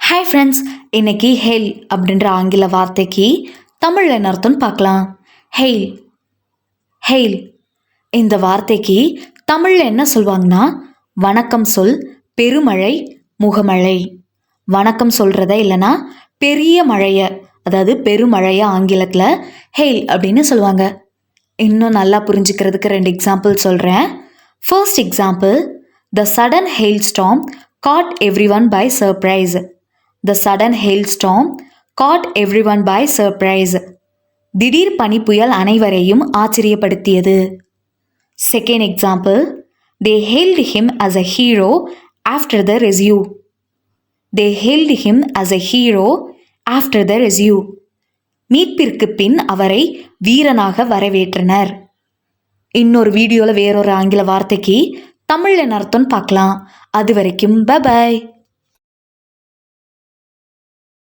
Hi friends, இன்னைக்கு hail அப்படின்ற ஆங்கில வார்த்தைக்கு தமிழில் என்ன அர்த்தம்னு பார்க்கலாம். ஹெயில் ஹெயில் இந்த வார்த்தைக்கு தமிழில் என்ன சொல்லுவாங்கன்னா, வணக்கம் சொல், பெருமழை, முகமழை. வணக்கம் சொல்கிறத இல்லைன்னா பெரிய மழையை, அதாவது பெருமழையை ஆங்கிலத்தில் ஹெயில் அப்படின்னு சொல்லுவாங்க. இன்னும் நல்லா புரிஞ்சுக்கிறதுக்கு 2 எக்ஸாம்பிள் சொல்கிறேன். First example, the sudden hailstorm caught everyone by surprise. The sudden hailstorm caught everyone by surprise. திடீர் பனி புயல் அனைவரையும் ஆச்சரியப்படுத்தியது. Second example, they hailed him as a hero after the rescue. They hailed him as a hero after the rescue. மீட்பிற்கு பின் அவரை வீரனாக வரவேற்றனர். இன்னொரு வீடியோவில் வேறொரு ஆங்கில வார்த்தைக்கு தமிழில் என்ன அர்த்தம்னு பார்க்கலாம். அது வரைக்கும் பை பாய்.